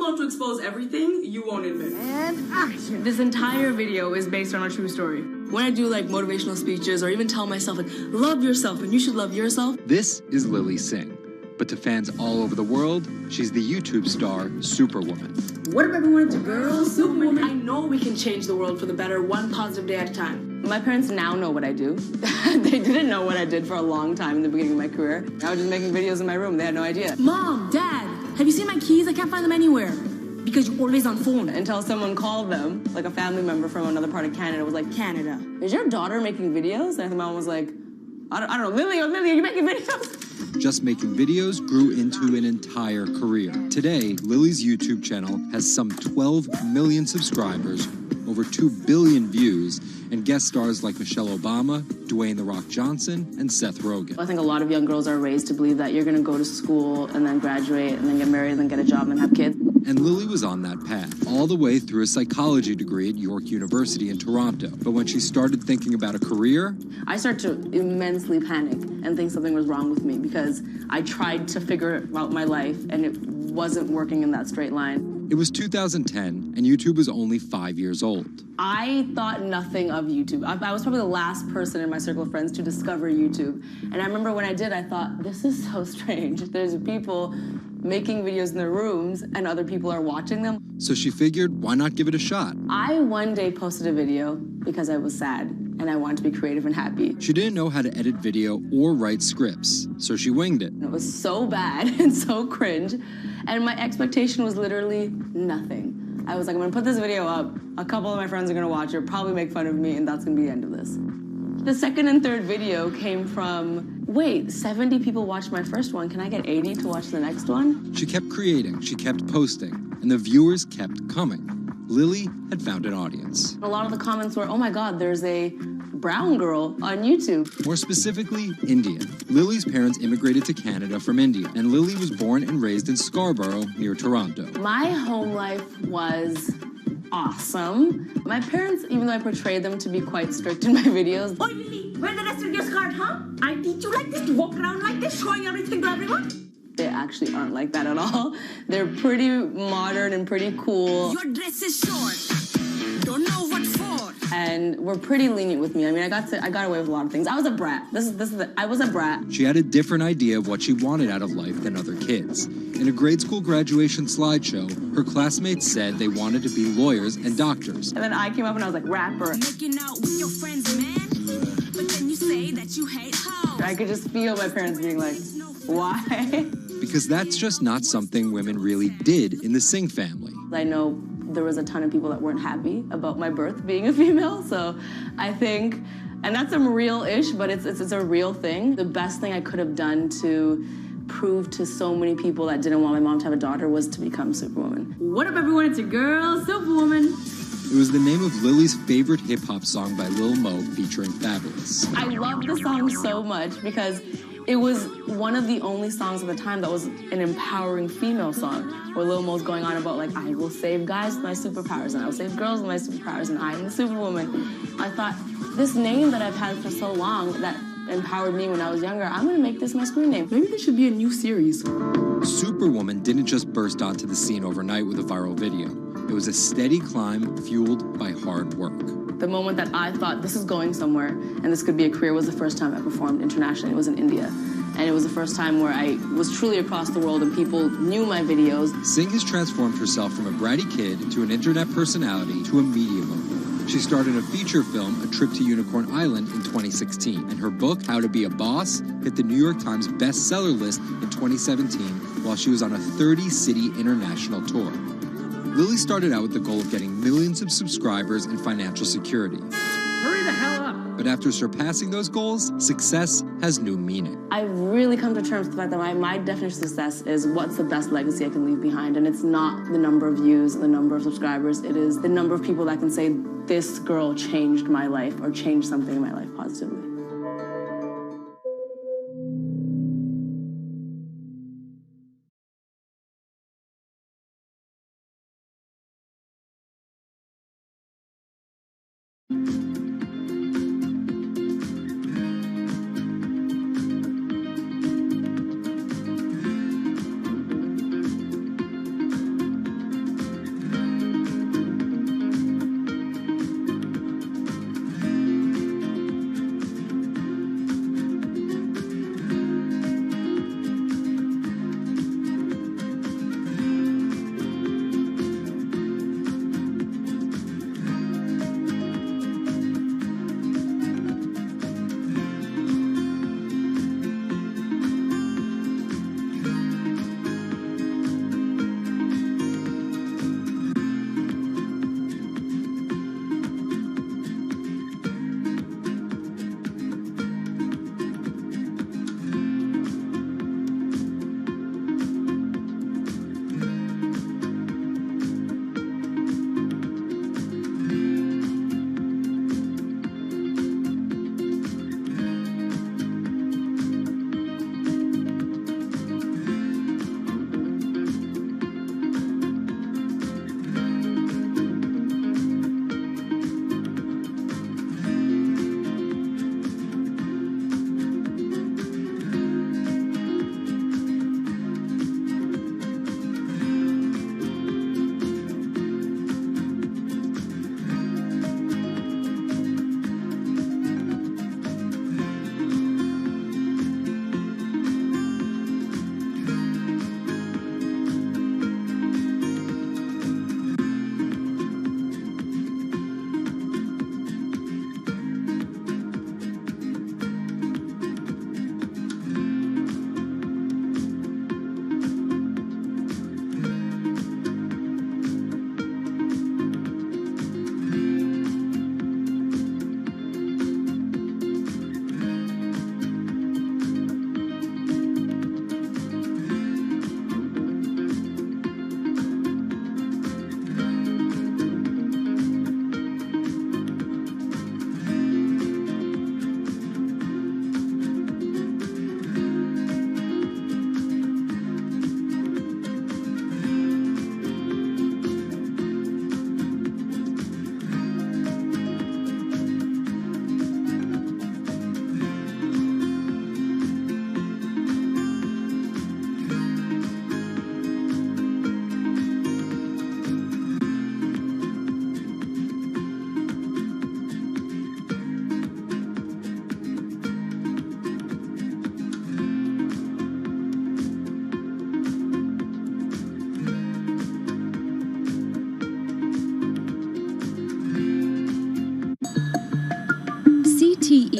love to expose everything you won't admit. And action. This entire video is based on a true story. When I do like motivational speeches or even tell myself like, love yourself and you should love yourself. This is Lily Singh. But to fans all over the world, she's the YouTube star Superwoman. What up, everyone? It's your girl, Superwoman. I know we can change the world for the better, one positive day at a time. My parents now know what I do. They didn't know what I did for a long time in the beginning of my career. I was just making videos in my room. They had no idea. Mom, Dad, have you seen my keys? I can't find them anywhere. Because you're always on phone. Until someone called them, like a family member from another part of Canada, was like, Canada. Is your daughter making videos? And the mom was like, I don't know, Lily, are you making videos? Just making videos grew into an entire career. Today, Lily's YouTube channel has some 12 million subscribers, over 2 billion views, and guest stars like Michelle Obama, Dwayne "The Rock" Johnson, and Seth Rogen. I think a lot of young girls are raised to believe that you're gonna go to school and then graduate and then get married and then get a job and have kids. And Lily was on that path, all the way through a psychology degree at York University in Toronto. But when she started thinking about a career, I started to immensely panic and think something was wrong with me because I tried to figure out my life and it wasn't working in that straight line. It was 2010, and YouTube was only 5 years old. I thought nothing of YouTube. I was probably the last person in my circle of friends to discover YouTube. And I remember when I did, I thought, this is so strange. There's people making videos in their rooms and other people are watching them. So she figured, why not give it a shot? I one day posted a video because I was sad and I wanted to be creative and happy. She didn't know how to edit video or write scripts, so she winged it. It was so bad and so cringe. And my expectation was literally nothing. I was like, I'm gonna put this video up. A couple of my friends are gonna watch it, probably make fun of me, and that's gonna be the end of this. The second and third video came from, wait, 70 people watched my first one. Can I get 80 to watch the next one? She kept creating, she kept posting, and the viewers kept coming. Lily had found an audience. A lot of the comments were, oh my God, there's a brown girl on YouTube. More specifically, Indian. Lily's parents immigrated to Canada from India, and Lily was born and raised in Scarborough, near Toronto. My home life was awesome. My parents, even though I portrayed them to be quite strict in my videos. Oh, Lily, where's the rest of your skirt, huh? I teach you like this, to walk around like this, showing everything to everyone? They actually aren't like that at all. They're pretty modern and pretty cool. Your dress is short. Don't know what for. And were pretty lenient with me. I mean, I got away with a lot of things. I was a brat. I was a brat. She had a different idea of what she wanted out of life than other kids. In a grade school graduation slideshow, her classmates said they wanted to be lawyers and doctors. And then I came up and I was like, rapper. Making out with your friends, man. But then you say that you hate hoes. I could just feel my parents being like, why? Because that's just not something women really did in the Singh family. I know there was a ton of people that weren't happy about my birth being a female, so I think, and that's some real-ish, but it's a real thing. The best thing I could have done to prove to so many people that didn't want my mom to have a daughter was to become Superwoman. What up, everyone? It's your girl, Superwoman. It was the name of Lily's favorite hip-hop song by Lil Mo featuring Fabulous. I love the song so much because it was one of the only songs at the time that was an empowering female song, where Lil Mo's going on about, like, I will save guys with my superpowers, and I will save girls with my superpowers, and I am the Superwoman. I thought, this name that I've had for so long that empowered me when I was younger, I'm gonna make this my screen name. Maybe there should be a new series. Superwoman didn't just burst onto the scene overnight with a viral video. It was a steady climb fueled by hard work. The moment that I thought this is going somewhere and this could be a career was the first time I performed internationally. It was in India. And it was the first time where I was truly across the world and people knew my videos. Singh has transformed herself from a bratty kid to an internet personality to a media mogul. She starred in a feature film, A Trip to Unicorn Island, in 2016. And her book, How to Be a Boss, hit the New York Times bestseller list in 2017 while she was on a 30-city international tour. Lily started out with the goal of getting millions of subscribers and financial security. Hurry the hell up. But after surpassing those goals, success has new meaning. I've really come to terms with the fact that my definition of success is what's the best legacy I can leave behind. And it's not the number of views and the number of subscribers. It is the number of people that can say, this girl changed my life or changed something in my life positively.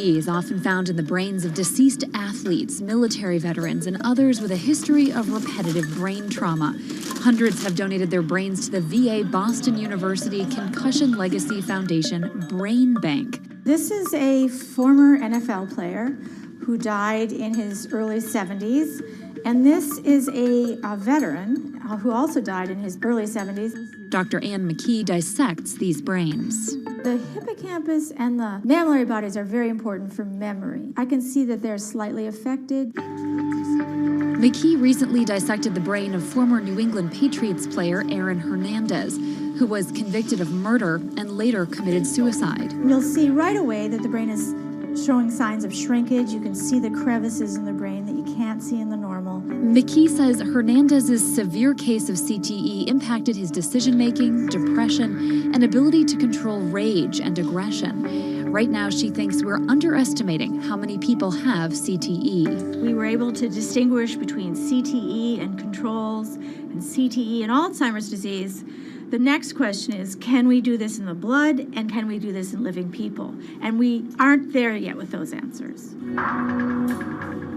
CTE is often found in the brains of deceased athletes, military veterans, and others with a history of repetitive brain trauma. Hundreds have donated their brains to the VA Boston University Concussion Legacy Foundation Brain Bank. This is a former NFL player who died in his early 70s, and this is a veteran who also died in his early 70s. Dr. Ann McKee dissects these brains. The hippocampus and the mammillary bodies are very important for memory. I can see that they're slightly affected. McKee recently dissected the brain of former New England Patriots player Aaron Hernandez, who was convicted of murder and later committed suicide. You'll see right away that the brain is showing signs of shrinkage. You can see the crevices in the brain that you can't see in the normal. McKee says Hernandez's severe case of CTE impacted his decision-making, depression, and ability to control rage and aggression. Right now, she thinks we're underestimating how many people have CTE. We were able to distinguish between CTE and controls and CTE and Alzheimer's disease. The next question is, can we do this in the blood, and can we do this in living people? And we aren't there yet with those answers.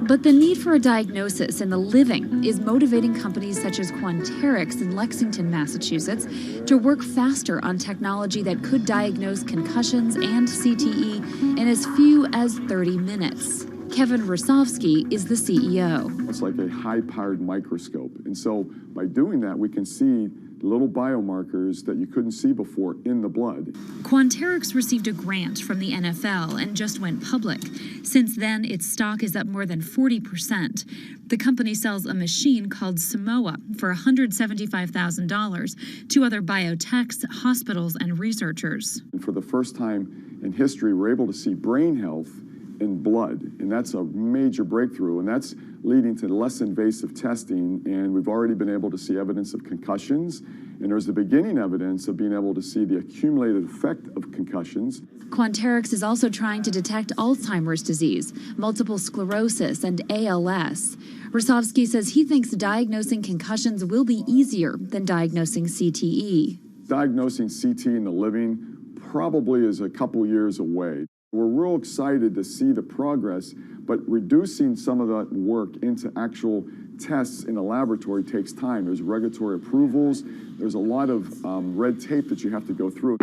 But the need for a diagnosis in the living is motivating companies such as Quanterix in Lexington, Massachusetts, to work faster on technology that could diagnose concussions and CTE in as few as 30 minutes. Kevin Rosovsky is the CEO. It's like a high-powered microscope. And so by doing that, we can see little biomarkers that you couldn't see before in the blood. Quanterix received a grant from the NFL and just went public. Since then, its stock is up more than 40%. The company sells a machine called Simoa for $175,000 to other biotechs, hospitals, and researchers. And for the first time in history, we're able to see brain health in blood, and that's a major breakthrough, and that's leading to less invasive testing, and we've already been able to see evidence of concussions, and there's the beginning evidence of being able to see the accumulated effect of concussions. Quanterix is also trying to detect Alzheimer's disease, multiple sclerosis, and ALS. Rosovsky says he thinks diagnosing concussions will be easier than diagnosing CTE. Diagnosing CT in the living probably is a couple years away. We're real excited to see the progress, but reducing some of that work into actual tests in the laboratory takes time. There's regulatory approvals. There's a lot of red tape that you have to go through.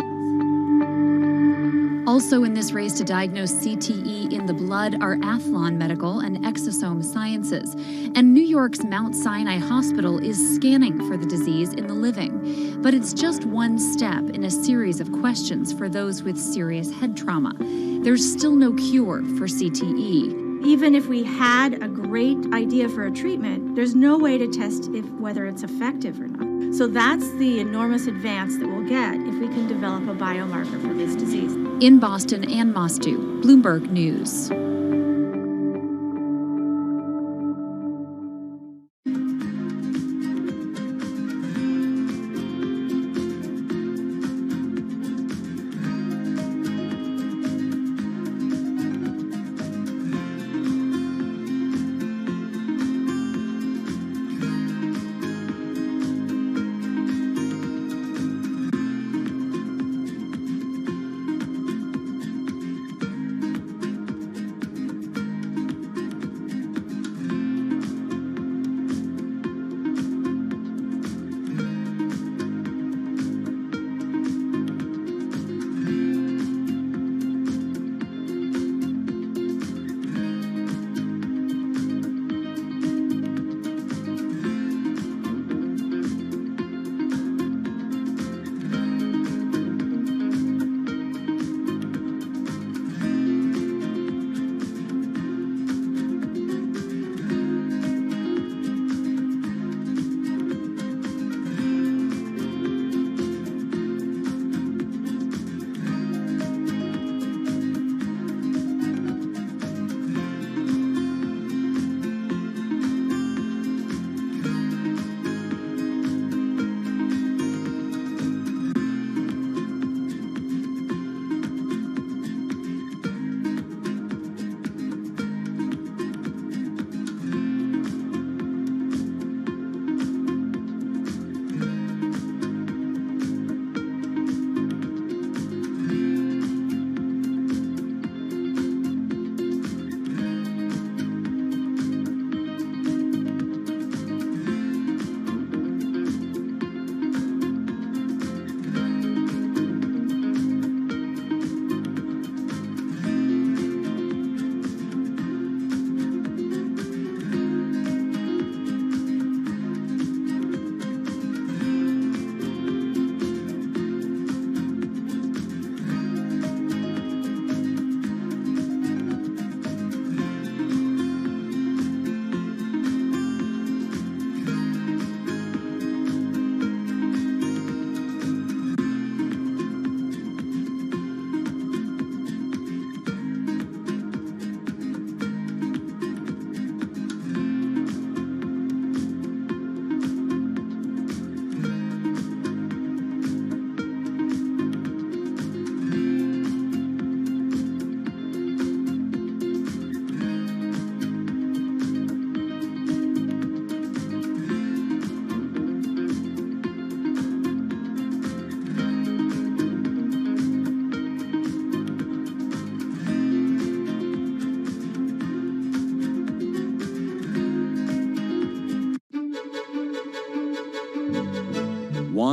Also in this race to diagnose CTE in the blood are Athlon Medical and Exosome Sciences. And New York's Mount Sinai Hospital is scanning for the disease in the living. But it's just one step in a series of questions for those with serious head trauma. There's still no cure for CTE. Even if we had a great idea for a treatment, there's no way to test whether it's effective or not. So that's the enormous advance that we'll get if we can develop a biomarker for this disease. In Boston, Ann Mostu, Bloomberg News.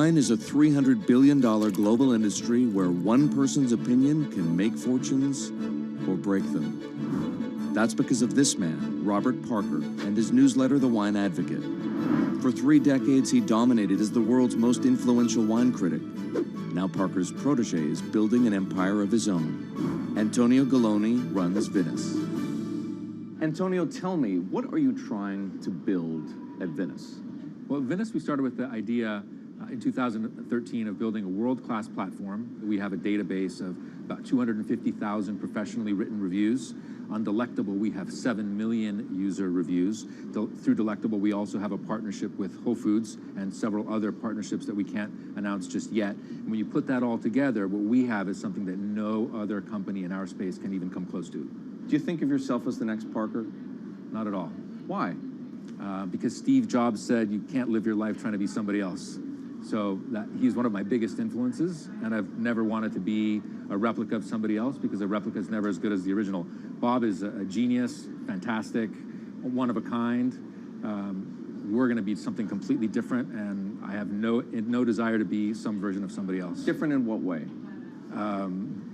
Wine is a $300 billion global industry where one person's opinion can make fortunes or break them. That's because of this man, Robert Parker, and his newsletter, The Wine Advocate. For 3 decades, he dominated as the world's most influential wine critic. Now Parker's protege is building an empire of his own. Antonio Galloni runs Venice. Antonio, tell me, what are you trying to build at Venice? Well, at Venice, we started with the idea in 2013 of building a world-class platform. We have a database of about 250,000 professionally written reviews. On Delectable, we have 7 million user reviews. Through Delectable, we also have a partnership with Whole Foods and several other partnerships that we can't announce just yet. And when you put that all together, what we have is something that no other company in our space can even come close to. Do you think of yourself as the next Parker? Not at all. Why? Because Steve Jobs said you can't live your life trying to be somebody else. So he's one of my biggest influences, and I've never wanted to be a replica of somebody else because a replica is never as good as the original. Bob is a genius, fantastic, one of a kind. We're going to be something completely different, and I have no desire to be some version of somebody else. Different in what way?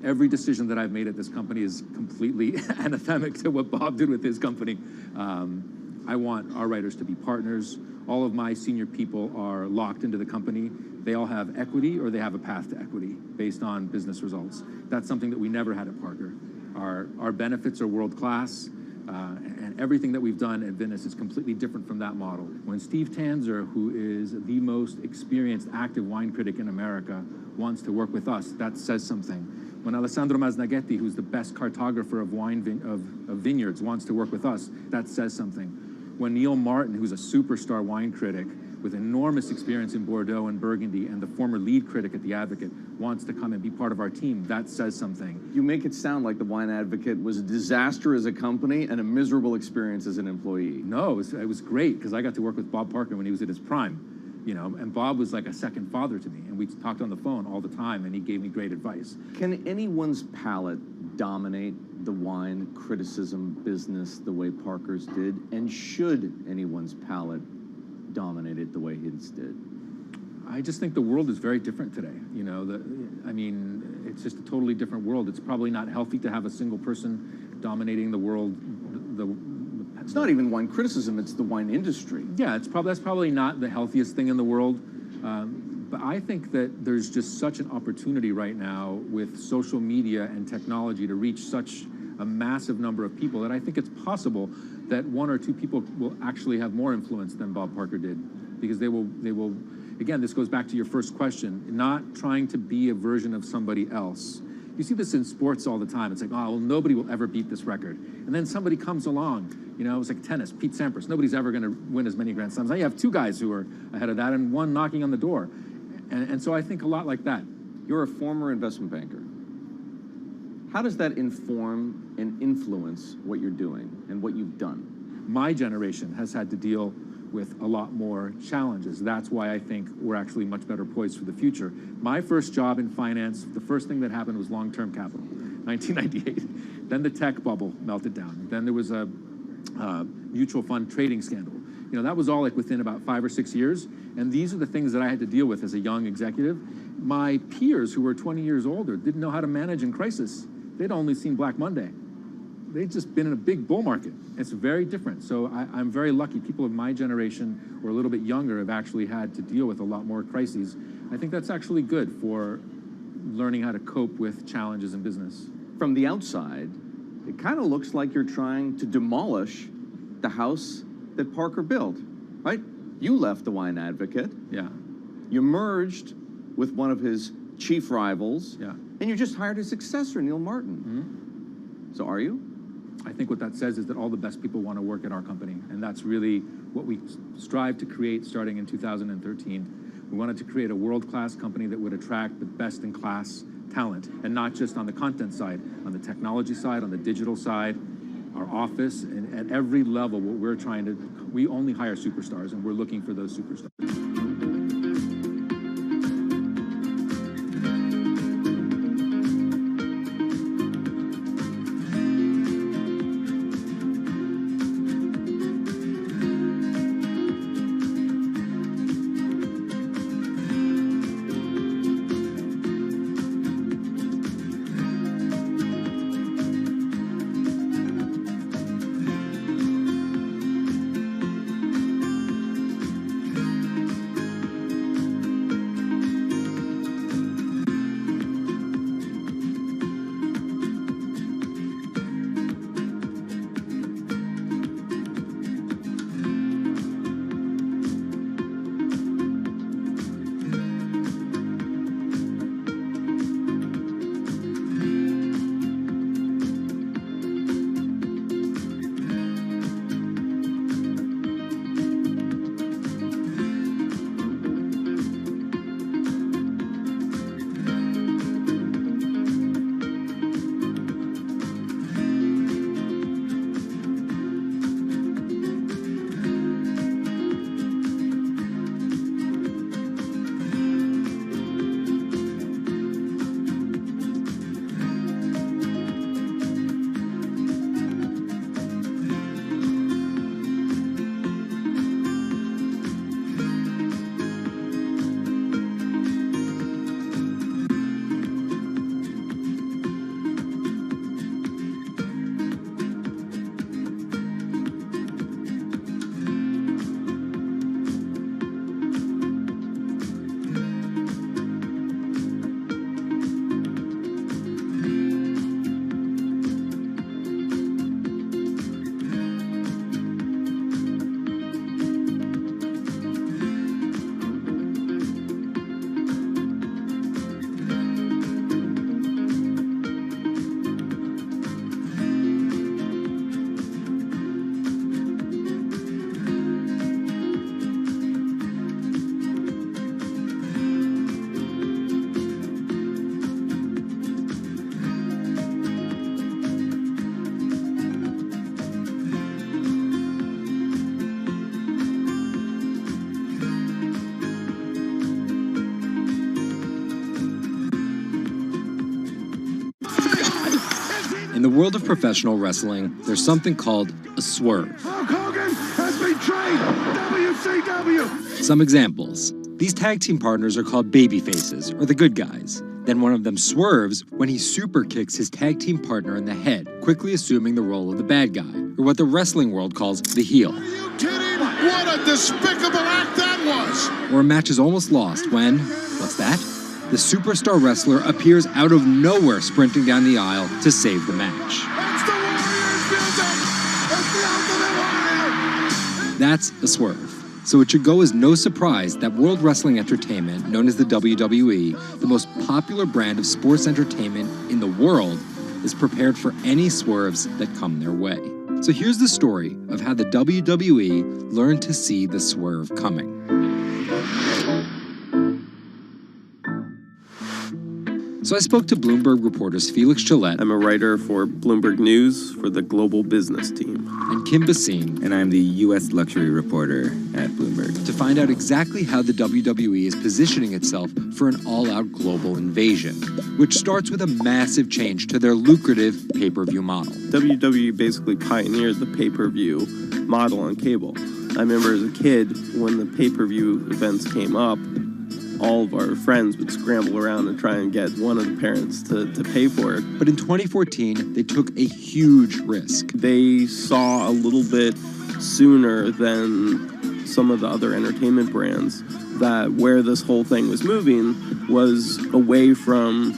Every decision that I've made at this company is completely anathemic to what Bob did with his company. I want our writers to be partners. All of my senior people are locked into the company. They all have equity or they have a path to equity based on business results. That's something that we never had at Parker. Our benefits are world-class, and everything that we've done at Venice is completely different from that model. When Steve Tanzer, who is the most experienced active wine critic in America, wants to work with us, that says something. When Alessandro Masnaghetti, who's the best cartographer of vineyards, wants to work with us, that says something. When Neil Martin, who's a superstar wine critic with enormous experience in Bordeaux and Burgundy and the former lead critic at The Advocate, wants to come and be part of our team, that says something. You make it sound like The Wine Advocate was a disaster as a company and a miserable experience as an employee. No, it was great because I got to work with Bob Parker when he was at his prime, you know, and Bob was like a second father to me, and we talked on the phone all the time, and he gave me great advice. Can anyone's palate dominate the wine criticism business the way Parker's did? And should anyone's palate dominate it the way his did? I just think the world is very different today. You know, it's just a totally different world. It's probably not healthy to have a single person dominating the world. It's not even wine criticism, it's the wine industry. Yeah, that's probably not the healthiest thing in the world. But I think that there's just such an opportunity right now with social media and technology to reach such a massive number of people that I think it's possible that 1 or 2 people will actually have more influence than Bob Parker did, because they will, again, this goes back to your first question, not trying to be a version of somebody else. You see this in sports all the time. It's like, oh, well, nobody will ever beat this record. And then somebody comes along, you know, it's like tennis, Pete Sampras. Nobody's ever going to win as many Grand Slams. Now you have 2 guys who are ahead of that and 1 knocking on the door. And so I think a lot like that. You're a former investment banker. How does that inform and influence what you're doing and what you've done? My generation has had to deal with a lot more challenges. That's why I think we're actually much better poised for the future. My first job in finance, the first thing that happened was long-term capital, 1998. Then the tech bubble melted down. Then there was a mutual fund trading scandal. You know, that was all like within about 5 or 6 years. And these are the things that I had to deal with as a young executive. My peers who were 20 years older didn't know how to manage in crisis. They'd only seen Black Monday. They'd just been in a big bull market. It's very different. So I'm very lucky. People of my generation or a little bit younger have actually had to deal with a lot more crises. I think that's actually good for learning how to cope with challenges in business. From the outside, it kind of looks like you're trying to demolish the house that Parker built, right? You left The Wine Advocate. Yeah. You merged with one of his chief rivals. Yeah. And you just hired his successor, Neil Martin. Mm-hmm. So are you? I think what that says is that all the best people want to work at our company. And that's really what we strive to create starting in 2013. We wanted to create a world-class company that would attract the best-in-class talent, and not just on the content side, on the technology side, on the digital side, our office, and at every level, what we're trying to, we only hire superstars, and we're looking for those superstars. In the world of professional wrestling, there's something called a swerve. Hulk Hogan has betrayed WCW. Some examples. These tag team partners are called babyfaces, or the good guys. Then one of them swerves when he super kicks his tag team partner in the head, quickly assuming the role of the bad guy, or what the wrestling world calls the heel. Are you kidding? What a despicable act that was! Or a match is almost lost when, what's that? The superstar wrestler appears out of nowhere sprinting down the aisle to save the match. That's the Warriors music! That's the Ultimate Warrior! That's a swerve. So it should go as no surprise that World Wrestling Entertainment, known as the WWE, the most popular brand of sports entertainment in the world, is prepared for any swerves that come their way. So here's the story of how the WWE learned to see the swerve coming. So I spoke to Bloomberg reporters Felix Gillette. I'm a writer for Bloomberg News for the global business team. And Kim Basine. And I'm the U.S. luxury reporter at Bloomberg. To find out exactly how the WWE is positioning itself for an all-out global invasion, which starts with a massive change to their lucrative pay-per-view model. WWE basically pioneered the pay-per-view model on cable. I remember as a kid, when the pay-per-view events came up, all of our friends would scramble around and try and get one of the parents to pay for it. But in 2014, they took a huge risk. They saw a little bit sooner than some of the other entertainment brands that where this whole thing was moving was away from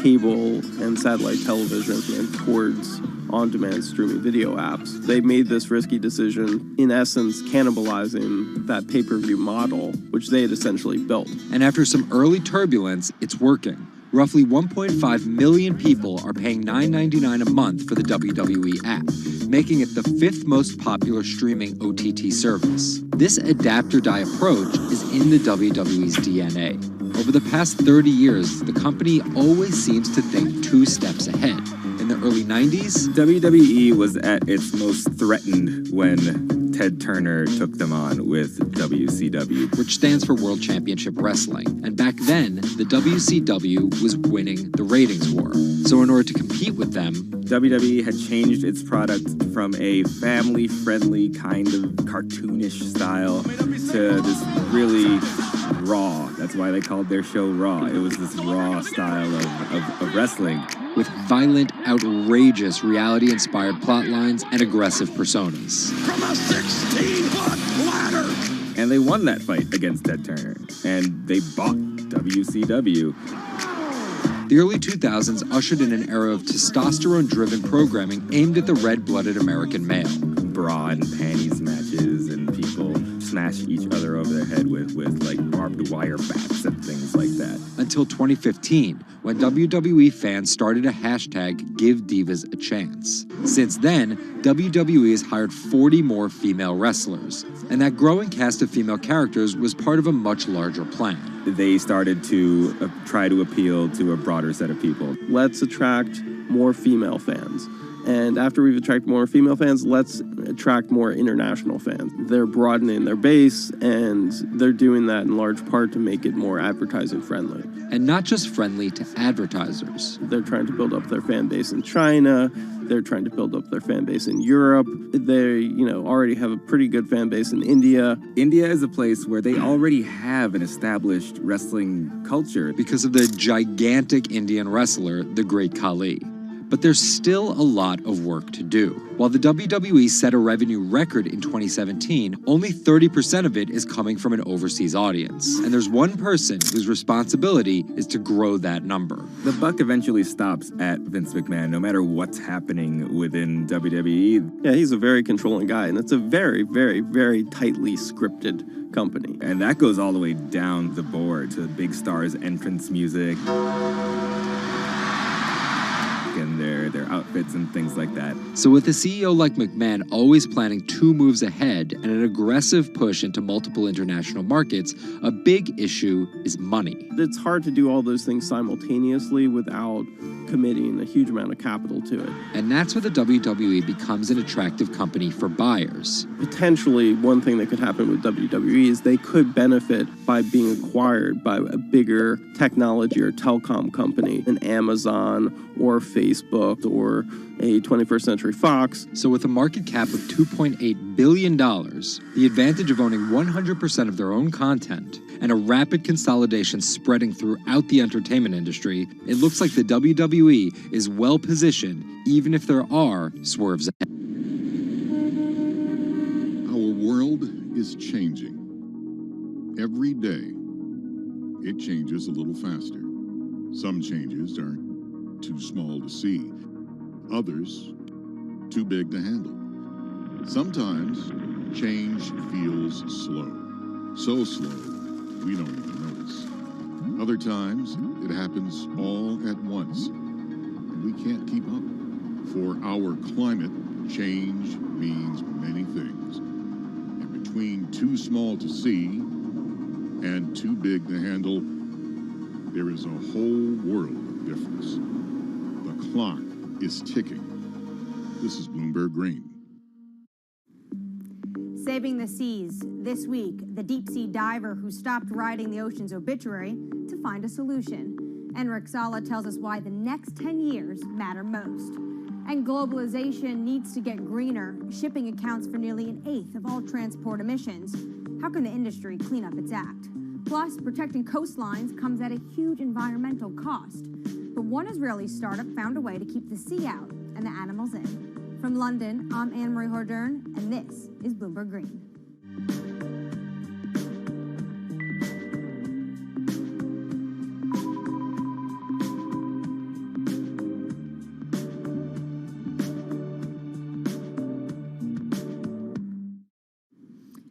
cable and satellite television and towards on-demand streaming video apps. They made this risky decision, in essence, cannibalizing that pay-per-view model, which they had essentially built. And after some early turbulence, it's working. Roughly 1.5 million people are paying $9.99 a month for the WWE app, making it the 5th most popular streaming OTT service. This adapt-or-die approach is in the WWE's DNA. Over the past 30 years, the company always seems to think 2 steps ahead. In the early 90s, WWE was at its most threatened when Ted Turner took them on with WCW, which stands for World Championship Wrestling. And back then, the WCW was winning the ratings war. So in order to compete with them, WWE had changed its product from a family-friendly kind of cartoonish style to this really raw. That's why they called their show Raw. It was this raw style of wrestling. With violent, outrageous, reality-inspired plot lines and aggressive personas. From a 16-foot ladder! And they won that fight against Ted Turner. And they bought WCW. The early 2000s ushered in an era of testosterone-driven programming aimed at the red-blooded American male. Bra and panties matches, and people smash each other over their head with like barbed wire bats and things like that. Until 2015, when WWE fans started a hashtag Give Divas a Chance. Since then, WWE has hired 40 more female wrestlers, and that growing cast of female characters was part of a much larger plan. They started to try to appeal to a broader set of people. Let's attract more female fans. And after we've attracted more female fans, let's attract more international fans. They're broadening their base, and they're doing that in large part to make it more advertising friendly. And not just friendly to advertisers. They're trying to build up their fan base in China. They're trying to build up their fan base in Europe. They, already have a pretty good fan base in India. India is a place where they already have an established wrestling culture. Because of the gigantic Indian wrestler, the Great Khali. But there's still a lot of work to do. While the WWE set a revenue record in 2017, only 30% of it is coming from an overseas audience. And there's one person whose responsibility is to grow that number. The buck eventually stops at Vince McMahon, no matter what's happening within WWE. Yeah, he's a very controlling guy, and it's a very, very, very tightly scripted company. And that goes all the way down the board to big stars' entrance music. And their outfits and things like that. So with a CEO like McMahon always planning 2 moves ahead and an aggressive push into multiple international markets, a big issue is money. It's hard to do all those things simultaneously without committing a huge amount of capital to it. And that's where the WWE becomes an attractive company for buyers. Potentially, one thing that could happen with WWE is they could benefit by being acquired by a bigger technology or telecom company, an Amazon or Facebook Paramount or a 21st Century Fox. So with a market cap of $2.8 billion, the advantage of owning 100% of their own content, and a rapid consolidation spreading throughout the entertainment industry, it looks like the WWE is well positioned, even if there are swerves ahead. Our world is changing. Every day, it changes a little faster. Some changes are too small to see. Others, too big to handle. Sometimes, change feels slow. So slow, we don't even notice. Other times, it happens all at once, and we can't keep up. For our climate, change means many things. And between too small to see and too big to handle, there is a whole world of difference. The clock is ticking. This is Bloomberg Green. Saving the seas. This week, the deep-sea diver who stopped writing the ocean's obituary to find a solution. Enric Sala tells us why the next 10 years matter most. And globalization needs to get greener. Shipping accounts for nearly an eighth of all transport emissions. How can the industry clean up its act? Plus, protecting coastlines comes at a huge environmental cost. But one Israeli startup found a way to keep the sea out and the animals in. From London, I'm Anne-Marie Hordern, and this is Bloomberg Green.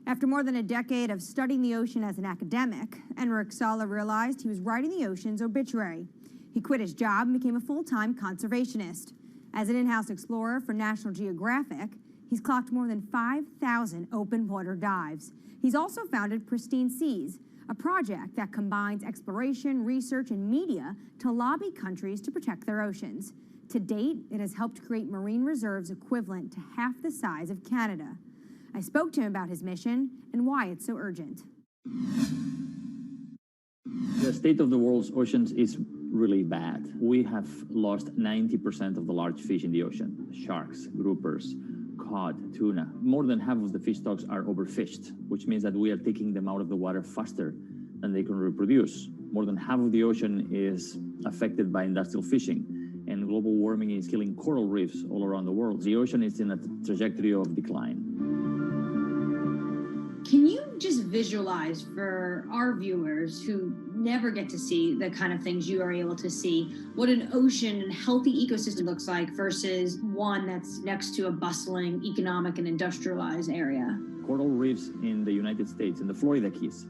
After more than a decade of studying the ocean as an academic, Enric Sala realized he was writing the ocean's obituary. He quit his job and became a full-time conservationist. As an in-house explorer for National Geographic, he's clocked more than 5,000 open water dives. He's also founded Pristine Seas, a project that combines exploration, research, and media to lobby countries to protect their oceans. To date, it has helped create marine reserves equivalent to half the size of Canada. I spoke to him about his mission and why it's so urgent. The state of the world's oceans is really bad. We have lost 90% of the large fish in the ocean. Sharks, groupers, cod, tuna. More than half of the fish stocks are overfished, which means that we are taking them out of the water faster than they can reproduce. More than half of the ocean is affected by industrial fishing, and global warming is killing coral reefs all around the world. The ocean is in a trajectory of decline. Can you just visualize for our viewers who never get to see the kind of things you are able to see, what an ocean and healthy ecosystem looks like versus one that's next to a bustling economic and industrialized area? Coral reefs in the United States, in the Florida Keys,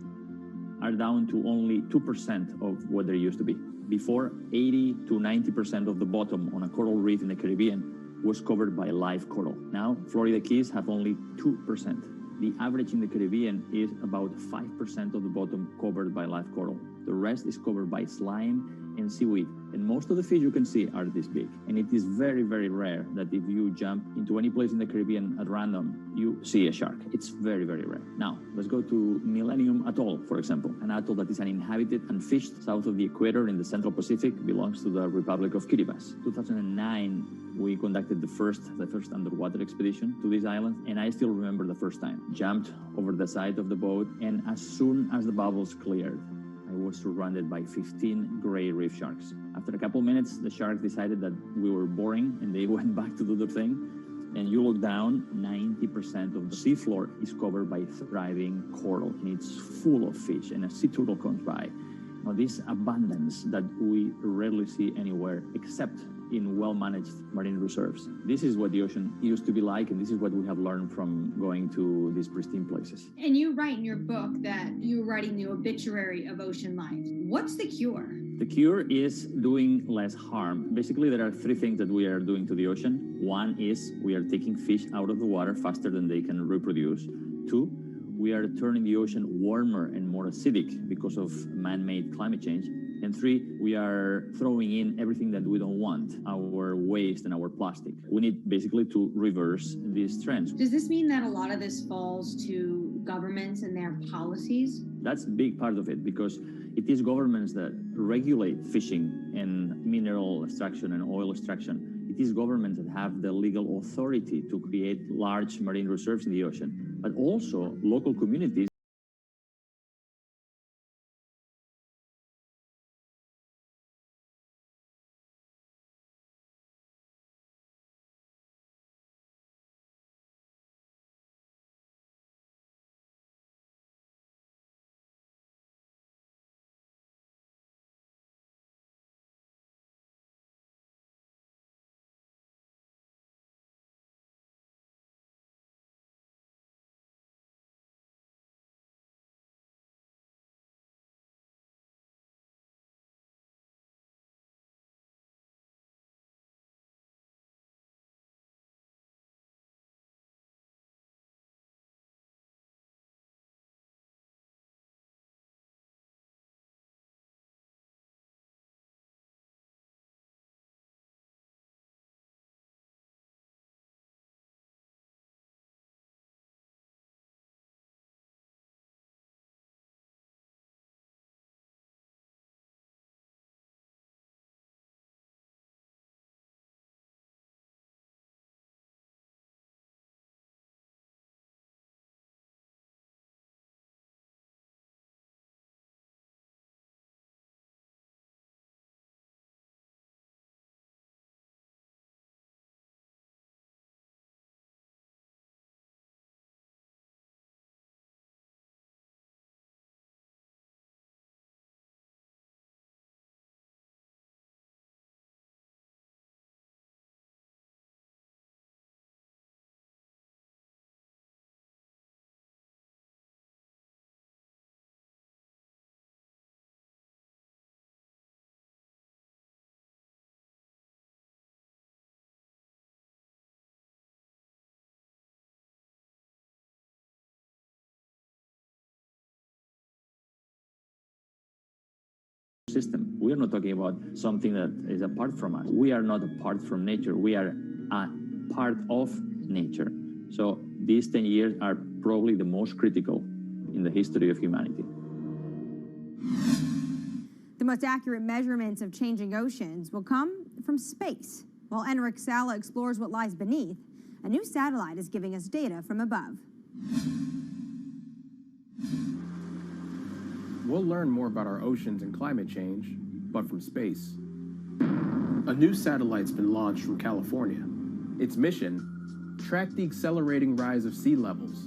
are down to only 2% of what they used to be. Before, 80 to 90% of the bottom on a coral reef in the Caribbean was covered by live coral. Now, Florida Keys have only 2%. The average in the Caribbean is about 5% of the bottom covered by live coral. The rest is covered by slime and seaweed. And most of the fish you can see are this big. And it is very, very rare that if you jump into any place in the Caribbean at random, you see a shark. It's very, very rare. Now, let's go to Millennium Atoll, for example. An atoll that is uninhabited and fished south of the equator in the Central Pacific, belongs to the Republic of Kiribati. 2009, we conducted the first underwater expedition to this island, and I still remember the first time. Jumped over the side of the boat, and as soon as the bubbles cleared, I was surrounded by 15 gray reef sharks. After a couple minutes, the sharks decided that we were boring, and they went back to do their thing. And you look down, 90% of the seafloor is covered by thriving coral, and it's full of fish, and a sea turtle comes by. Now, this abundance that we rarely see anywhere except in well-managed marine reserves. This is what the ocean used to be like, and this is what we have learned from going to these pristine places. And you write in your book that you're writing the obituary of ocean life. What's the cure? The cure is doing less harm. Basically, there are three things that we are doing to the ocean. One is we are taking fish out of the water faster than they can reproduce. Two, we are turning the ocean warmer and more acidic because of man-made climate change. And three, we are throwing in everything that we don't want, our waste and our plastic. We need basically to reverse these trends. Does this mean that a lot of this falls to governments and their policies? That's a big part of it, because it is governments that regulate fishing and mineral extraction and oil extraction It is governments that have the legal authority to create large marine reserves in the ocean, but also local communities. System. We are not talking about something that is apart from us. We are not apart from nature. We are a part of nature. So these 10 years are probably the most critical in the history of humanity. The most accurate measurements of changing oceans will come from space. While Enric Sala explores what lies beneath, a new satellite is giving us data from above. We'll learn more about our oceans and climate change, but from space. A new satellite's been launched from California. Its mission, track the accelerating rise of sea levels.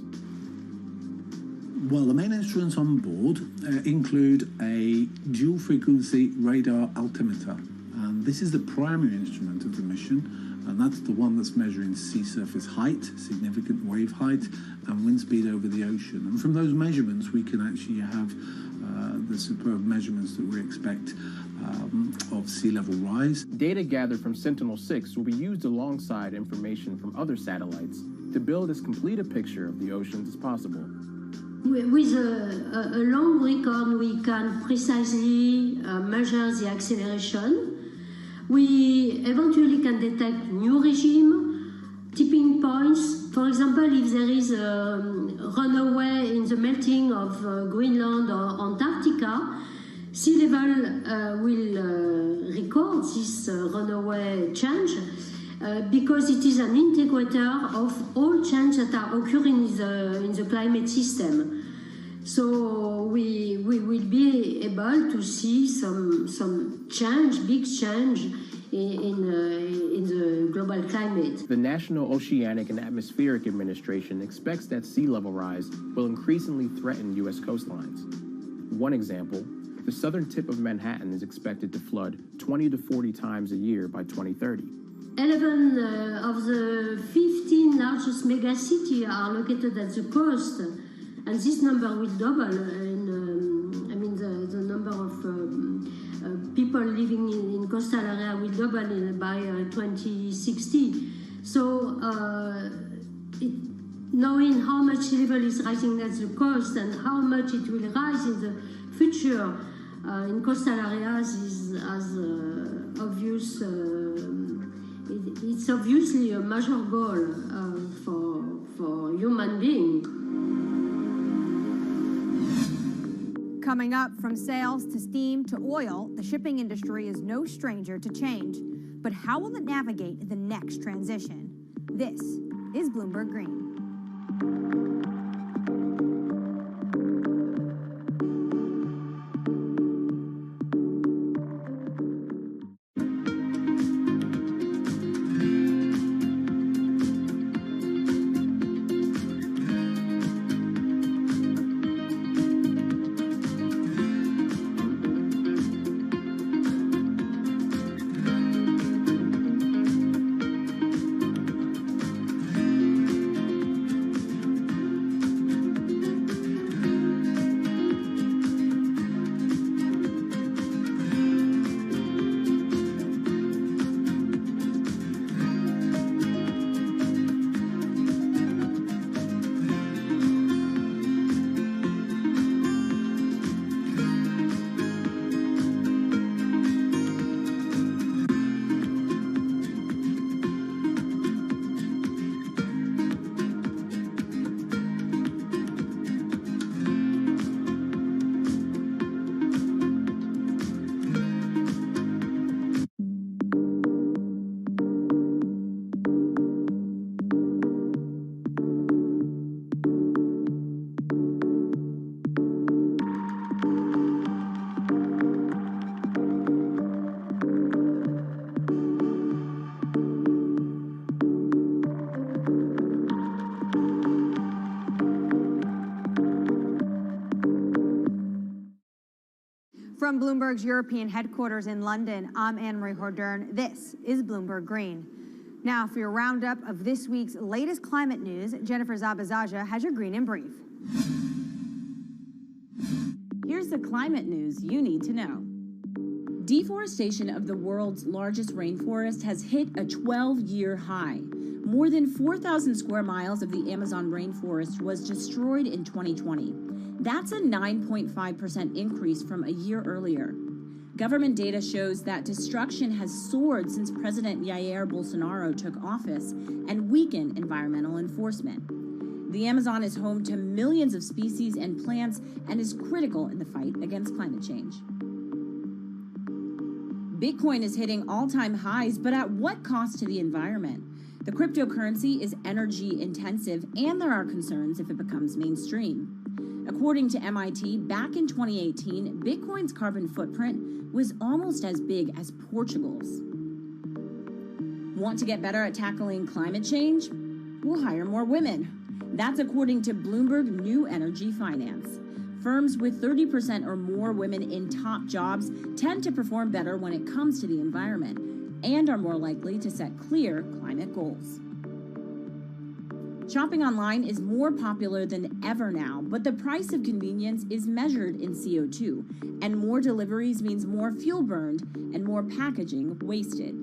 Well, the main instruments on board include a dual-frequency radar altimeter. And this is the primary instrument of the mission, and that's the one that's measuring sea surface height, significant wave height, and wind speed over the ocean. And from those measurements, we can actually have the superb measurements that we expect of sea level rise. Data gathered from Sentinel-6 will be used alongside information from other satellites to build as complete a picture of the oceans as possible. With a long record, we can precisely measure the acceleration. We eventually can detect new regime, tipping points. For example, if there is a runaway in the melting of Greenland or Antarctica, sea level will record this runaway change because it is an integrator of all changes that are occurring in the climate system. So we will be able to see some change, big change in the global climate. The National Oceanic and Atmospheric Administration expects that sea level rise will increasingly threaten U.S. coastlines. One example, the southern tip of Manhattan is expected to flood 20 to 40 times a year by 2030. 11 of the 15 largest megacities are located at the coast, and this number will double. The number of people living in coastal area will double by 2060. So, knowing how much sea level is rising at the coast and how much it will rise in the future in coastal areas is as obvious. It's obviously a major goal for human beings. Coming up, from sails to steam to oil, the shipping industry is no stranger to change. But how will it navigate the next transition? This is Bloomberg Green. From Bloomberg's European headquarters in London, I'm Anne-Marie Hordern. This is Bloomberg Green. Now, for your roundup of this week's latest climate news, Jennifer Zabazaja has your Green in Brief. Here's the climate news you need to know. Deforestation of the world's largest rainforest has hit a 12-year high. More than 4,000 square miles of the Amazon rainforest was destroyed in 2020. That's a 9.5% increase from a year earlier. Government data shows that destruction has soared since President Jair Bolsonaro took office and weakened environmental enforcement. The Amazon is home to millions of species and plants and is critical in the fight against climate change. Bitcoin is hitting all-time highs, but at what cost to the environment? The cryptocurrency is energy intensive, and there are concerns if it becomes mainstream. According to MIT, back in 2018, Bitcoin's carbon footprint was almost as big as Portugal's. Want to get better at tackling climate change? We'll hire more women. That's according to Bloomberg New Energy Finance. Firms with 30% or more women in top jobs tend to perform better when it comes to the environment and are more likely to set clear climate goals. Shopping online is more popular than ever now, but the price of convenience is measured in CO2, and more deliveries means more fuel burned and more packaging wasted.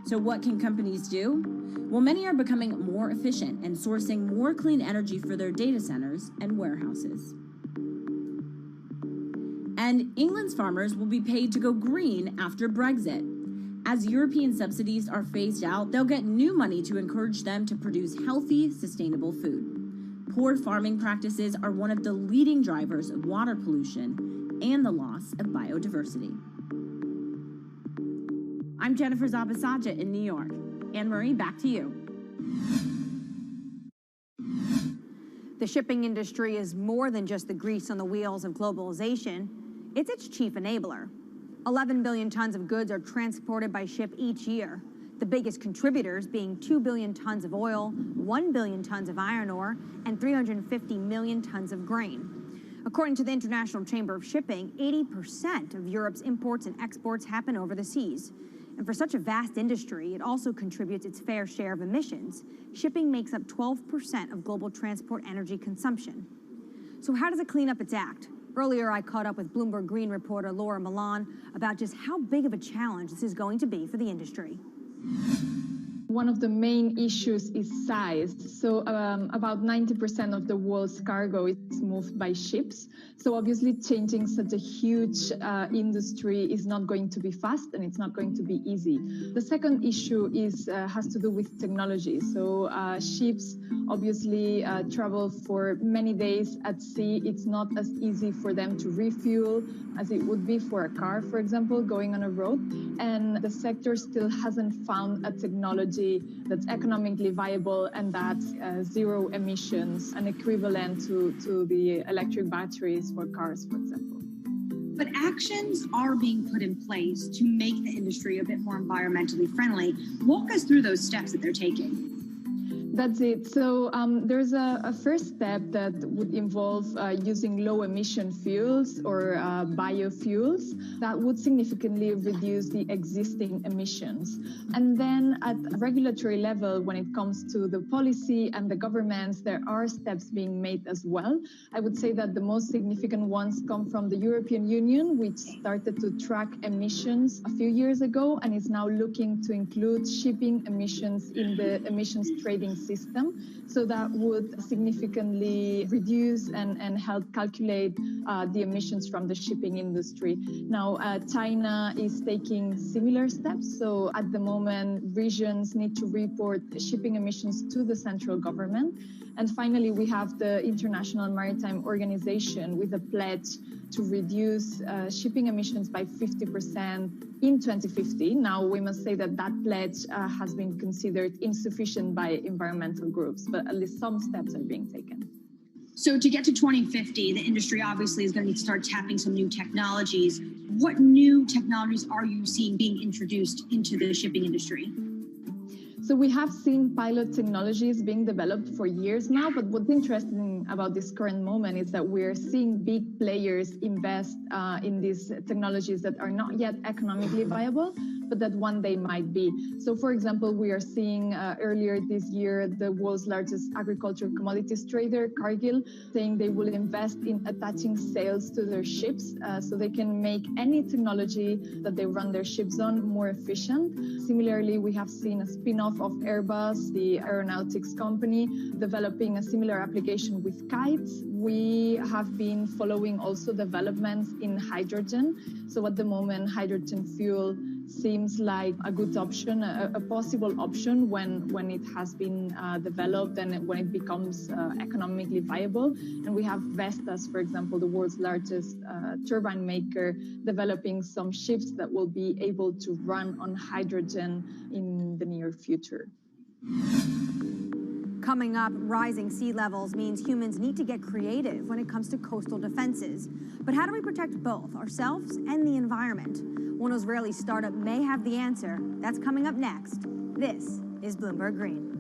So what can companies do? Well, many are becoming more efficient and sourcing more clean energy for their data centers and warehouses. And England's farmers will be paid to go green after Brexit. As European subsidies are phased out, they'll get new money to encourage them to produce healthy, sustainable food. Poor farming practices are one of the leading drivers of water pollution and the loss of biodiversity. I'm Jennifer Zabazaja in New York. Anne-Marie, back to you. The shipping industry is more than just the grease on the wheels of globalization. It's its chief enabler. 11 billion tons of goods are transported by ship each year, the biggest contributors being 2 billion tons of oil, 1 billion tons of iron ore, and 350 million tons of grain. According to the International Chamber of Shipping, 80% of Europe's imports and exports happen over the seas. And for such a vast industry, it also contributes its fair share of emissions. Shipping makes up 12% of global transport energy consumption. So how does it clean up its act? Earlier, I caught up with Bloomberg Green reporter Laura Milan about just how big of a challenge this is going to be for the industry. One of the main issues is size. So about 90% of the world's cargo is moved by ships. So obviously changing such a huge industry is not going to be fast and it's not going to be easy. The second issue has to do with technology. So ships obviously travel for many days at sea. It's not as easy for them to refuel as it would be for a car, for example, going on a road. And the sector still hasn't found a technology that's economically viable and that's zero emissions, and equivalent to the electric batteries for cars, for example. But actions are being put in place to make the industry a bit more environmentally friendly. Walk us through those steps that they're taking. That's it. So there's a first step that would involve using low emission fuels or biofuels that would significantly reduce the existing emissions. And then at regulatory level, when it comes to the policy and the governments, there are steps being made as well. I would say that the most significant ones come from the European Union, which started to track emissions a few years ago and is now looking to include shipping emissions in the emissions trading system. So that would significantly reduce and help calculate the emissions from the shipping industry. Now, China is taking similar steps. So at the moment, regions need to report shipping emissions to the central government. And finally, we have the International Maritime Organization with a pledge to reduce shipping emissions by 50% in 2050. Now, we must say that that pledge has been considered insufficient by environmental groups, but at least some steps are being taken. So to get to 2050, the industry obviously is going to need to start tapping some new technologies. What new technologies are you seeing being introduced into the shipping industry? So we have seen pilot technologies being developed for years now, but what's interesting about this current moment is that we're seeing big players invest in these technologies that are not yet economically viable, but that one day might be. So for example, we are seeing earlier this year, the world's largest agricultural commodities trader, Cargill, saying they will invest in attaching sails to their ships so they can make any technology that they run their ships on more efficient. Similarly, we have seen a spin-off of Airbus, the aeronautics company, developing a similar application with kites. We have been following also developments in hydrogen. So at the moment, hydrogen fuel seems like a good option, a possible option when it has been developed and when it becomes economically viable. And we have Vestas, for example, the world's largest turbine maker, developing some ships that will be able to run on hydrogen in the near future. Coming up, rising sea levels means humans need to get creative when it comes to coastal defenses. But how do we protect both ourselves and the environment? One Israeli startup may have the answer. That's coming up next. This is Bloomberg Green.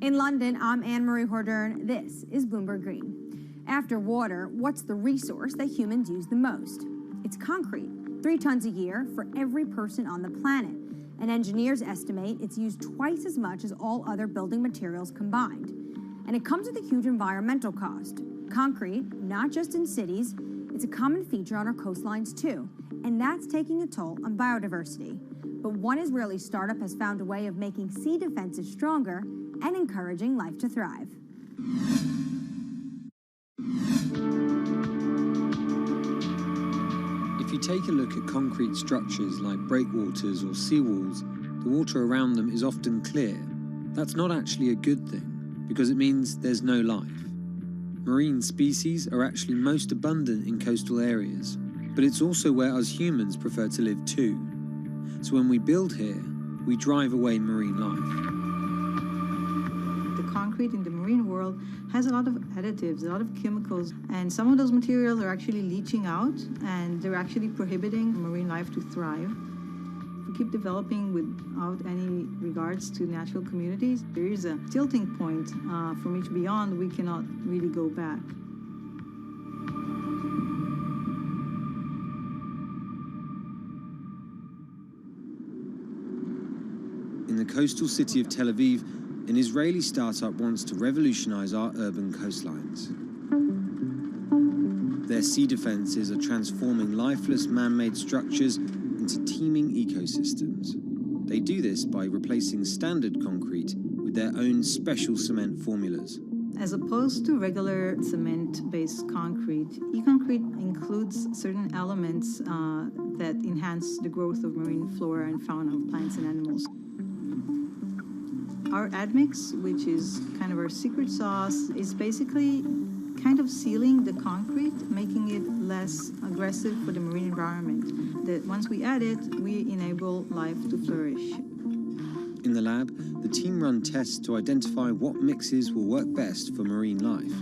In London, I'm Anne-Marie Hordern. This is Bloomberg Green. After water, what's the resource that humans use the most? It's concrete, 3 tons a year for every person on the planet. And engineers estimate it's used twice as much as all other building materials combined. And it comes with a huge environmental cost. Concrete, not just in cities, it's a common feature on our coastlines too. And that's taking a toll on biodiversity. But one Israeli startup has found a way of making sea defenses stronger and encouraging life to thrive. If you take a look at concrete structures like breakwaters or seawalls, the water around them is often clear. That's not actually a good thing, because it means there's no life. Marine species are actually most abundant in coastal areas, but it's also where us humans prefer to live too. So when we build here, we drive away marine life. The concrete in the marine world has a lot of additives, a lot of chemicals, and some of those materials are actually leaching out, and they're actually prohibiting marine life to thrive. If we keep developing without any regards to natural communities, there is a tilting point from which beyond we cannot really go back. In the coastal city of Tel Aviv, an Israeli startup wants to revolutionize our urban coastlines. Their sea defenses are transforming lifeless man-made structures into teeming ecosystems. They do this by replacing standard concrete with their own special cement formulas. As opposed to regular cement-based concrete, e-concrete includes certain elements that enhance the growth of marine flora and fauna of plants and animals. Our admix, which is kind of our secret sauce, is basically kind of sealing the concrete, making it less aggressive for the marine environment. That once we add it, we enable life to flourish. In the lab, the team run tests to identify what mixes will work best for marine life.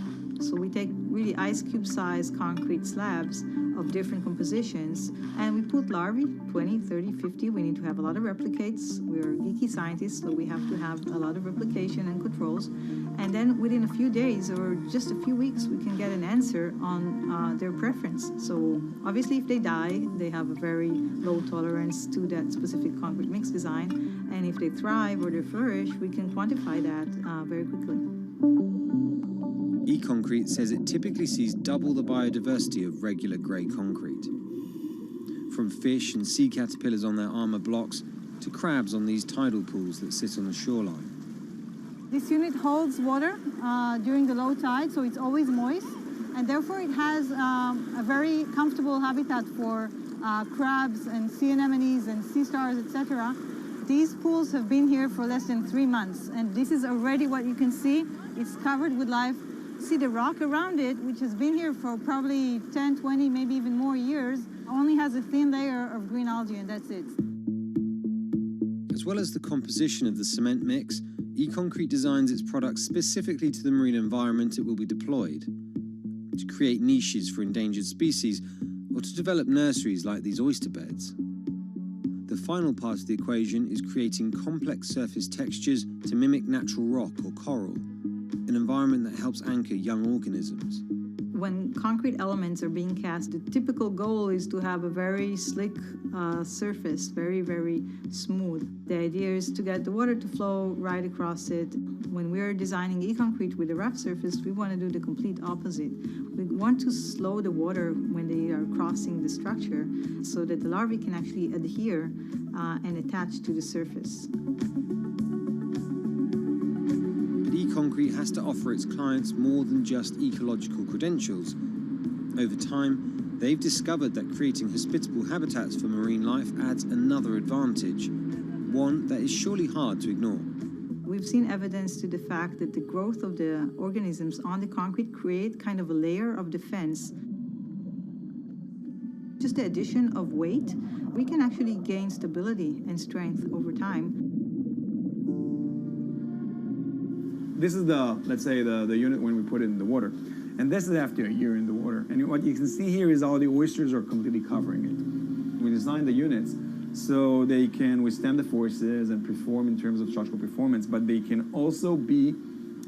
So we take really ice cube size concrete slabs of different compositions, and we put larvae, 20, 30, 50. We need to have a lot of replicates. We're geeky scientists, so we have to have a lot of replication and controls. And then within a few days or just a few weeks, we can get an answer on their preference. So obviously, if they die, they have a very low tolerance to that specific concrete mix design. And if they thrive or they flourish, we can quantify that very quickly. E-concrete says it typically sees double the biodiversity of regular grey concrete. From fish and sea caterpillars on their armor blocks to crabs on these tidal pools that sit on the shoreline. This unit holds water during the low tide, so it's always moist, and therefore it has a very comfortable habitat for crabs and sea anemones and sea stars, etc. These pools have been here for less than 3 months, and this is already what you can see. It's covered with life. See the rock around it, which has been here for probably 10, 20, maybe even more years, only has a thin layer of green algae, and that's it. As well as the composition of the cement mix, e-concrete designs its products specifically to the marine environment it will be deployed, to create niches for endangered species, or to develop nurseries like these oyster beds. The final part of the equation is creating complex surface textures to mimic natural rock or coral, an environment that helps anchor young organisms. When concrete elements are being cast, the typical goal is to have a very slick surface, very, very smooth. The idea is to get the water to flow right across it. When we're designing e-concrete with a rough surface, we want to do the complete opposite. We want to slow the water when they are crossing the structure so that the larvae can actually adhere and attach to the surface. E-concrete has to offer its clients more than just ecological credentials. Over time, they've discovered that creating hospitable habitats for marine life adds another advantage, one that is surely hard to ignore. We've seen evidence to the fact that the growth of the organisms on the concrete create kind of a layer of defense. Just the addition of weight, we can actually gain stability and strength over time. This is let's say the unit when we put it in the water. And this is after a year in the water. And what you can see here is all the oysters are completely covering it. We designed the units so they can withstand the forces and perform in terms of structural performance, but they can also be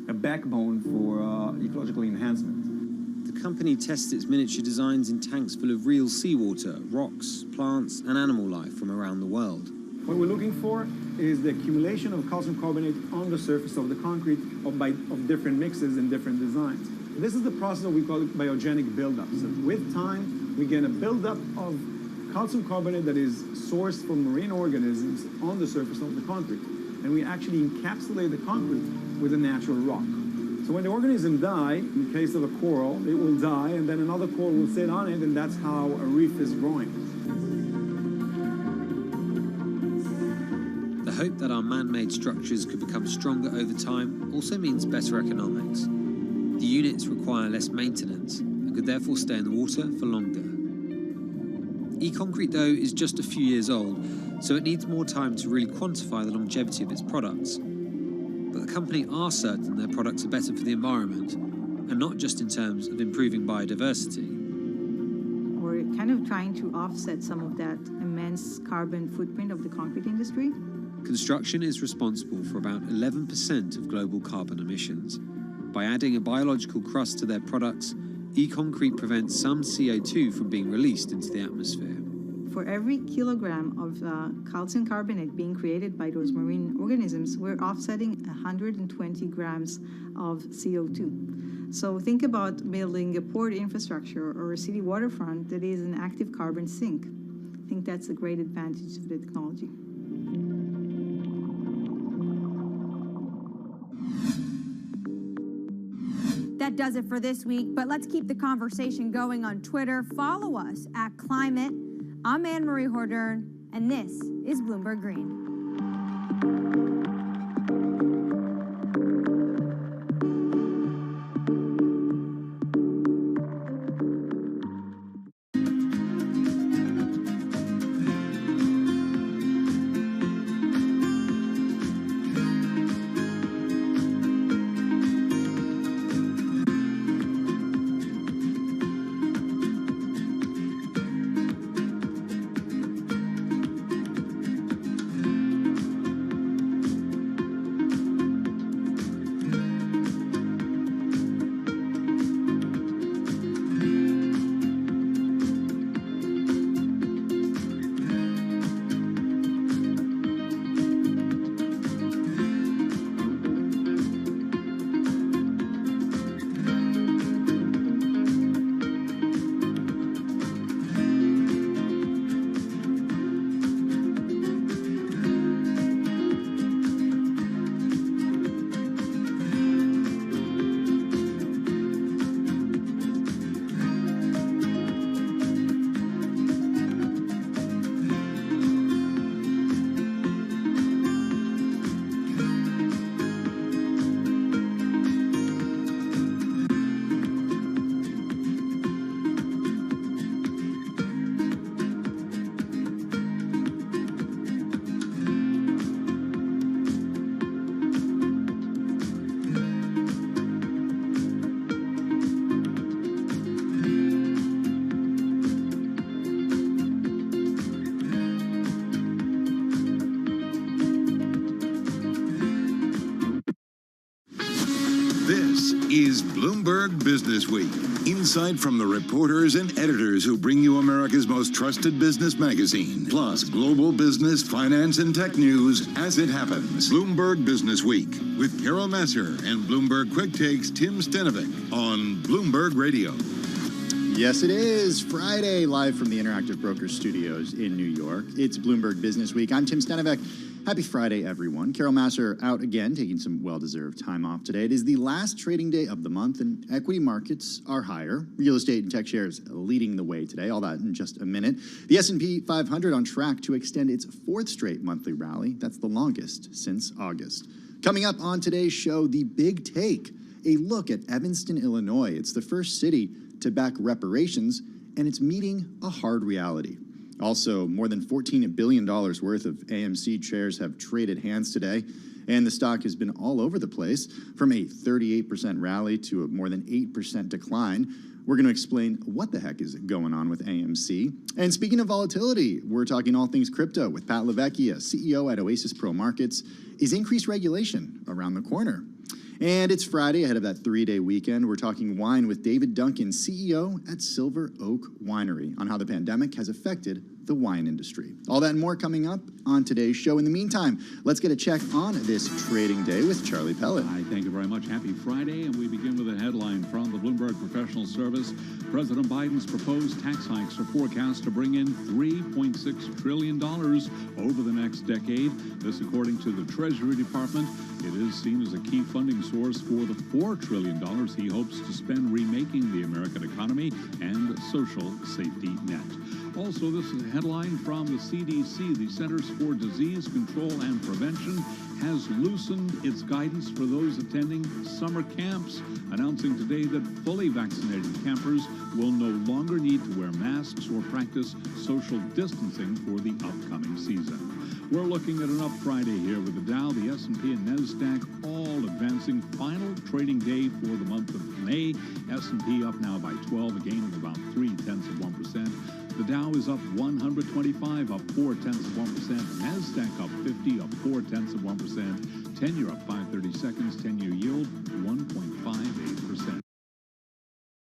a backbone for ecological enhancement. The company tests its miniature designs in tanks full of real seawater, rocks, plants, and animal life from around the world. What we're looking for is the accumulation of calcium carbonate on the surface of the concrete of different mixes and different designs. This is the process that we call biogenic buildup. So with time, we get a buildup of calcium carbonate that is sourced from marine organisms on the surface of the concrete. And we actually encapsulate the concrete with a natural rock. So when the organism dies, in the case of a coral, it will die, and then another coral will sit on it, and that's how a reef is growing. The hope that our man-made structures could become stronger over time also means better economics. The units require less maintenance and could therefore stay in the water for longer. E-concrete, though, is just a few years old, so it needs more time to really quantify the longevity of its products. But the company are certain their products are better for the environment, and not just in terms of improving biodiversity. We're kind of trying to offset some of that immense carbon footprint of the concrete industry. Construction is responsible for about 11% of global carbon emissions. By adding a biological crust to their products, e-concrete prevents some CO2 from being released into the atmosphere. For every kilogram of calcium carbonate being created by those marine organisms, we're offsetting 120 grams of CO2. So think about building a port infrastructure or a city waterfront that is an active carbon sink. I think that's a great advantage of the technology. That does it for this week, but let's keep the conversation going on Twitter. Follow us at Climate. I'm Anne-Marie Hordern, and this is Bloomberg Green. This is Bloomberg Businessweek. Insight from the reporters and editors who bring you America's most trusted business magazine, plus global business, finance, and tech news as it happens. Bloomberg Businessweek with Carol Masser and Bloomberg Quick Takes Tim Stenovic on Bloomberg Radio. Yes, it is Friday, live from the Interactive Brokers Studios in New York. It's Bloomberg Businessweek. I'm Tim Stenovic. Happy Friday, everyone. Carol Masser out again, taking some well-deserved time off today. It is the last trading day of the month, and equity markets are higher. Real estate and tech shares leading the way today. All that in just a minute. The S&P 500 on track to extend its fourth straight monthly rally. That's the longest since August. Coming up on today's show, the big take. A look at Evanston, Illinois. It's the first city to back reparations, and it's meeting a hard reality. Also, more than $14 billion worth of AMC shares have traded hands today, and the stock has been all over the place, from a 38% rally to a more than 8% decline. We're going to explain what the heck is going on with AMC. And speaking of volatility, we're talking all things crypto with Pat Lavecchia, CEO at Oasis Pro Markets. Is increased regulation around the corner? And it's Friday ahead of that 3-day weekend. We're talking wine with David Duncan, CEO at Silver Oak Winery, on how the pandemic has affected the wine industry. All that and more coming up on today's show. In the meantime, let's get a check on this trading day with Charlie Pellet. Hi, thank you very much. Happy Friday, and we begin with a headline from the Bloomberg Professional Service. President Biden's proposed tax hikes are forecast to bring in $3.6 trillion over the next decade. This according to the Treasury Department. It is seen as a key funding source for the $4 trillion he hopes to spend remaking the American economy and social safety net. Also, this is a headline from the CDC. The Centers for Disease Control and Prevention has loosened its guidance for those attending summer camps, announcing today that fully vaccinated campers will no longer need to wear masks or practice social distancing for the upcoming season. We're looking at an up Friday here with the Dow, the S&P, and NASDAQ all advancing. Final trading day for the month of May. S&P up now by 12, a gain of about 0.3%. The Dow is up 125, up 0.4%. NASDAQ up 50, up 0.4%. 10-year up 5/32, 10-year yield 1.58%.